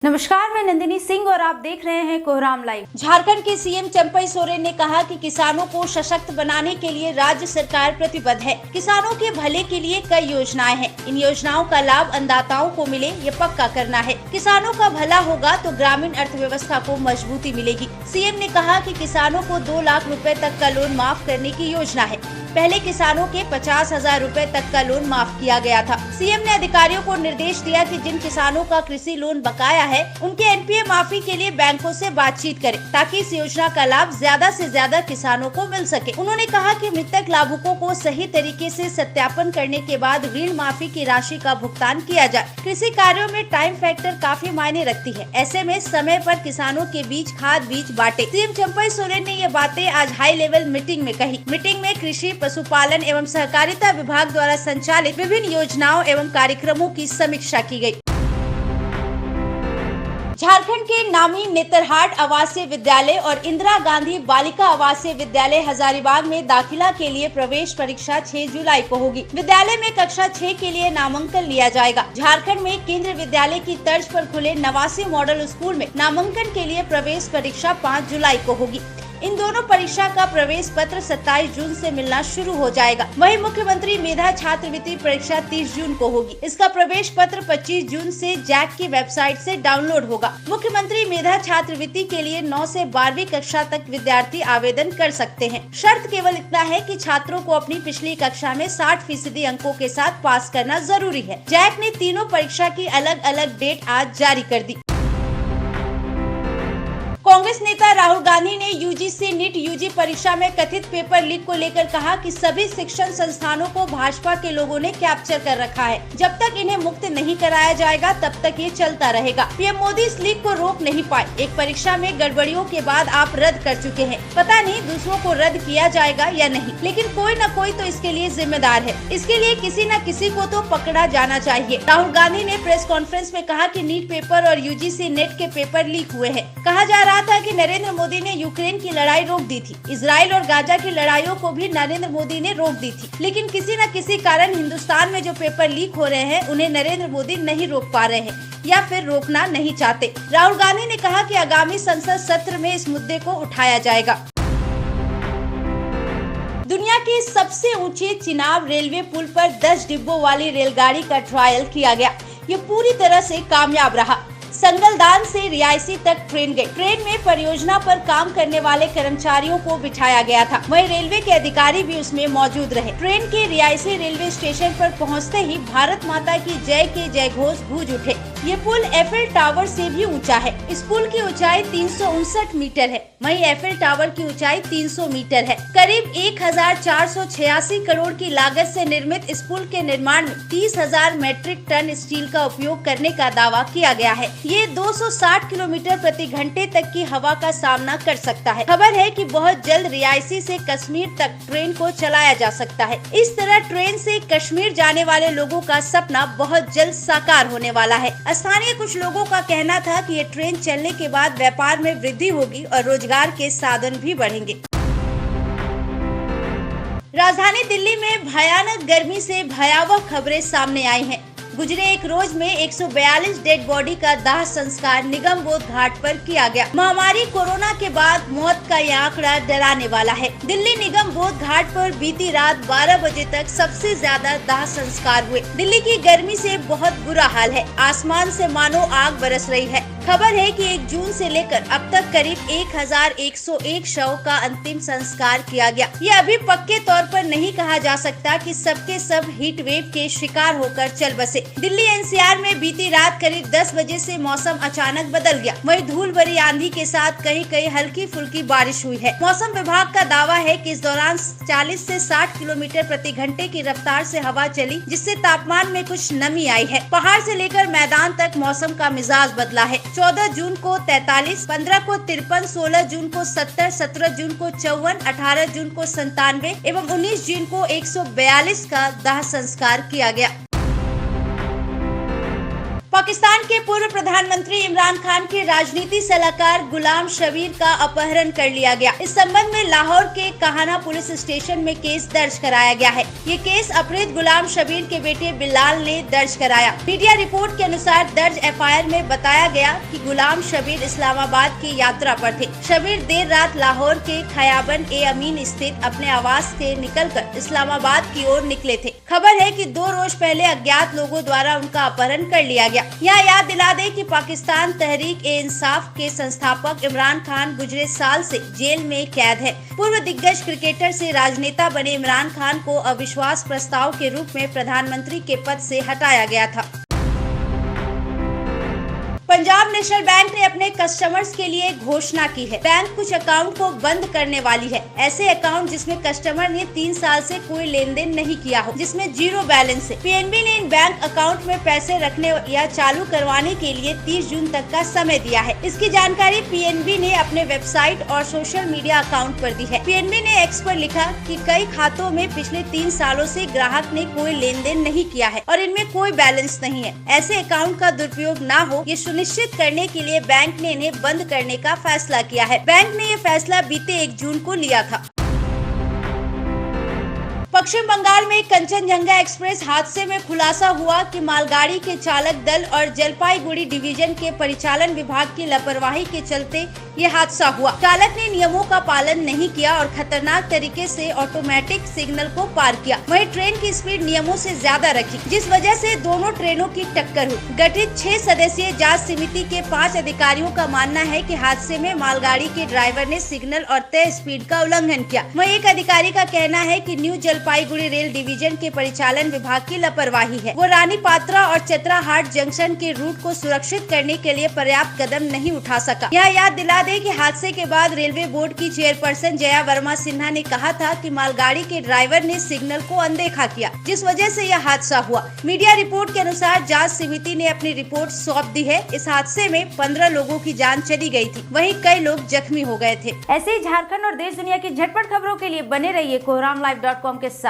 नमस्कार, मैं नंदिनी सिंह और आप देख रहे हैं कोहराम लाइव। झारखंड के सीएम चंपई सोरेन ने कहा कि किसानों को सशक्त बनाने के लिए राज्य सरकार प्रतिबद्ध है। किसानों के भले के लिए कई योजनाएं हैं। इन योजनाओं का लाभ अन्नदाताओं को मिले, ये पक्का करना है। किसानों का भला होगा तो ग्रामीण अर्थव्यवस्था को मजबूती मिलेगी। सीएम ने कहा कि किसानों को 2 लाख रुपए तक का लोन माफ करने की योजना है। पहले किसानों के 50,000 रुपए तक का लोन माफ किया गया था। सीएम ने अधिकारियों को निर्देश दिया कि जिन किसानों का कृषि लोन बकाया है, उनके एनपीए माफी के लिए बैंकों से बातचीत करें, ताकि इस योजना का लाभ ज्यादा से ज्यादा किसानों को मिल सके। उन्होंने कहा कि मृतक लाभुकों को सही तरीके से सत्यापन करने के बाद ऋण माफी की राशि का भुगतान किया जाए। कृषि कार्यों में टाइम फैक्टर काफी मायने रखती है। ऐसे में समय पर किसानों के बीच खाद बीज बांटे। सीएम चंपई सोरेन ने ये बातें आज हाई लेवल मीटिंग में कही। मीटिंग में कृषि, पशुपालन एवं सहकारिता विभाग द्वारा संचालित विभिन्न योजनाओं एवं कार्यक्रमों की समीक्षा की गई। झारखंड के नामी नेतरहाट आवासीय विद्यालय और इंदिरा गांधी बालिका आवासीय विद्यालय हजारीबाग में दाखिला के लिए प्रवेश परीक्षा 6 जुलाई को होगी। विद्यालय में कक्षा 6 के लिए नामांकन लिया जाएगा। झारखंड में केंद्रीय विद्यालय की तर्ज पर खुले नवासी मॉडल स्कूल में नामांकन के लिए प्रवेश परीक्षा 5 जुलाई को होगी। इन दोनों परीक्षा का प्रवेश पत्र 27 जून से मिलना शुरू हो जाएगा। वहीं मुख्यमंत्री मेधा छात्रवृत्ति परीक्षा 30 जून को होगी। इसका प्रवेश पत्र 25 जून से जैक की वेबसाइट से डाउनलोड होगा। मुख्यमंत्री मेधा छात्रवृत्ति के लिए 9 से 12वीं कक्षा तक विद्यार्थी आवेदन कर सकते हैं। शर्त केवल इतना है कि छात्रों को अपनी पिछली कक्षा में 60% अंकों के साथ पास करना जरूरी है। जैक ने तीनों परीक्षा की अलग अलग डेट आज जारी कर दी। कांग्रेस नेता राहुल गांधी ने यूजीसी नीट यूजी परीक्षा में कथित पेपर लीक को लेकर कहा कि सभी शिक्षण संस्थानों को भाजपा के लोगों ने कैप्चर कर रखा है। जब तक इन्हें मुक्त नहीं कराया जाएगा तब तक ये चलता रहेगा। पीएम मोदी इस लीक को रोक नहीं पाए। एक परीक्षा में गड़बड़ियों के बाद आप रद्द कर चुके हैं। पता नहीं दूसरों को रद्द किया जाएगा या नहीं, लेकिन कोई न कोई तो इसके लिए जिम्मेदार है। इसके लिए किसी न किसी को तो पकड़ा जाना चाहिए। राहुल गांधी ने प्रेस कॉन्फ्रेंस में कहा कि नीट पेपर और यूजीसी नेट के पेपर लीक हुए हैं। कहा जा रहा था कि नरेंद्र मोदी ने यूक्रेन की लड़ाई रोक दी थी। इजराइल और गाजा की लड़ाइयों को भी नरेंद्र मोदी ने रोक दी थी, लेकिन किसी न किसी कारण हिंदुस्तान में जो पेपर लीक हो रहे हैं उन्हें नरेंद्र मोदी नहीं रोक पा रहे हैं या फिर रोकना नहीं चाहते। राहुल गांधी ने कहा कि आगामी संसद सत्र में इस मुद्दे को उठाया जाएगा। दुनिया के सबसे ऊंचे चिनाब रेलवे पुल पर 10 डिब्बों वाली रेलगाड़ी का ट्रायल किया गया। ये पूरी तरह से कामयाब रहा। संगलदान से रियासी तक ट्रेन गई। ट्रेन में परियोजना पर काम करने वाले कर्मचारियों को बिठाया गया था। वहीं रेलवे के अधिकारी भी उसमें मौजूद रहे। ट्रेन के रियासी रेलवे स्टेशन पर पहुंचते ही भारत माता की जय के जय घोष गूंज उठे। ये पुल एफिल टावर से भी ऊंचा है। इस पुल की ऊंचाई 359 मीटर है। वहीं एफिल टावर की ऊंचाई 300 मीटर है। करीब 1486 करोड़ की लागत से निर्मित इस पुल के निर्माण में 30,000 मेट्रिक टन स्टील का उपयोग करने का दावा किया गया है। ये 260 किलोमीटर प्रति घंटे तक की हवा का सामना कर सकता है। खबर है कि बहुत जल्द रियासी से कश्मीर तक ट्रेन को चलाया जा सकता है। इस तरह ट्रेन से कश्मीर जाने वाले लोगों का सपना बहुत जल्द साकार होने वाला है। स्थानीय कुछ लोगों का कहना था कि ये ट्रेन चलने के बाद व्यापार में वृद्धि होगी और रोजगार के साधन भी बढ़ेंगे। राजधानी दिल्ली में भयानक गर्मी से भयावह खबरें सामने आई हैं। गुजरे एक रोज में 142 डेड बॉडी का दाह संस्कार निगम बोध घाट पर किया गया। महामारी कोरोना के बाद मौत का यह आंकड़ा डराने वाला है। दिल्ली निगम बोध घाट पर बीती रात 12 बजे तक सबसे ज्यादा दाह संस्कार हुए। दिल्ली की गर्मी से बहुत बुरा हाल है। आसमान से मानो आग बरस रही है। खबर है कि 1 जून से लेकर अब तक करीब 1101 शव का अंतिम संस्कार किया गया। ये अभी पक्के तौर पर नहीं कहा जा सकता कि सबके सब हीट वेव के शिकार होकर चल बसे। दिल्ली एनसीआर में बीती रात करीब 10 बजे से मौसम अचानक बदल गया। वहीं धूल भरी आंधी के साथ कहीं कहीं हल्की फुल्की बारिश हुई है। मौसम विभाग का दावा है कि इस दौरान 40 से 60 किलोमीटर प्रति घंटे की रफ्तार से हवा चली, जिससे तापमान में कुछ नमी आई है। पहाड़ से लेकर मैदान तक मौसम का मिजाज बदला है। 14 जून को 43, 15 को 53, 16 जून को 70, 17 जून को 54, 18 जून को 97 एवं 19 जून को 142 का दाह संस्कार किया गया। पाकिस्तान के पूर्व प्रधानमंत्री इमरान खान के राजनीति सलाहकार गुलाम शबीर का अपहरण कर लिया गया। इस संबंध में लाहौर के कहाना पुलिस स्टेशन में केस दर्ज कराया गया है। ये केस अपहृत गुलाम शबीर के बेटे बिलाल ने दर्ज कराया। मीडिया रिपोर्ट के अनुसार दर्ज एफआईआर में बताया गया कि गुलाम शबीर इस्लामाबाद की यात्रा पर थे। शबीर देर रात लाहौर के खयाबन ए अमीन स्थित अपने आवास से निकलकर इस्लामाबाद की ओर निकले थे। खबर है कि 2 रोज पहले अज्ञात लोगों द्वारा उनका अपहरण कर लिया गया। यहाँ याद दिला दें कि पाकिस्तान तहरीक-ए-इंसाफ के संस्थापक इमरान खान गुजरे साल से जेल में कैद है। पूर्व दिग्गज क्रिकेटर से राजनेता बने इमरान खान को अविश्वास प्रस्ताव के रूप में प्रधानमंत्री के पद से हटाया गया था। पंजाब नेशनल बैंक ने अपने कस्टमर्स के लिए घोषणा की है। बैंक कुछ अकाउंट को बंद करने वाली है। ऐसे अकाउंट जिसमें कस्टमर ने 3 साल से कोई लेन देन नहीं किया हो, जिसमें 0 बैलेंस है। पीएनबी ने इन बैंक अकाउंट में पैसे रखने या चालू करवाने के लिए 30 जून तक का समय दिया है। इसकी जानकारी पीएनबी ने अपने वेबसाइट और सोशल मीडिया अकाउंट पर दी है। पीएनबी ने एक्स पर लिखा कि कई खातों में पिछले 3 सालों से ग्राहक ने कोई लेन देन नहीं किया है और इनमें कोई बैलेंस नहीं है। ऐसे अकाउंट का दुरुपयोग न हो, ये सुनिश्चित करने के लिए बैंक ने इन्हें बंद करने का फैसला किया है। बैंक ने ये फैसला बीते 1 जून को लिया था। पश्चिम बंगाल में कंचनजंगा एक्सप्रेस हादसे में खुलासा हुआ कि मालगाड़ी के चालक दल और जलपाईगुड़ी डिवीजन के परिचालन विभाग की लापरवाही के चलते ये हादसा हुआ। चालक ने नियमों का पालन नहीं किया और खतरनाक तरीके से ऑटोमेटिक सिग्नल को पार किया। वहीं ट्रेन की स्पीड नियमों से ज्यादा रखी, जिस वजह से दोनों ट्रेनों की टक्कर हुई। गठित 6 सदस्यीय जांच समिति के 5 अधिकारियों का मानना है कि हादसे में मालगाड़ी के ड्राइवर ने सिग्नल और तय स्पीड का उल्लंघन किया। वहीं एक अधिकारी का कहना है कि न्यू जलपाईगुड़ी रेल डिवीजन के परिचालन विभाग की लापरवाही है। वो रानी पात्रा और चतराहाट जंक्शन के रूट को सुरक्षित करने के लिए पर्याप्त कदम नहीं उठा सका। यहाँ याद दिला दें कि हादसे के बाद रेलवे बोर्ड की चेयरपर्सन जया वर्मा सिन्हा ने कहा था कि मालगाड़ी के ड्राइवर ने सिग्नल को अनदेखा किया, जिस वजह से यह हादसा हुआ। मीडिया रिपोर्ट के अनुसार जांच समिति ने अपनी रिपोर्ट सौंप दी है। इस हादसे में 15 लोगों की जान चली गई थी, वहीं कई लोग जख्मी हो गए थे। ऐसे ही झारखंड और देश दुनिया की झटपट खबरों के लिए बने रहिए कोहरामलाइव.com के साथ।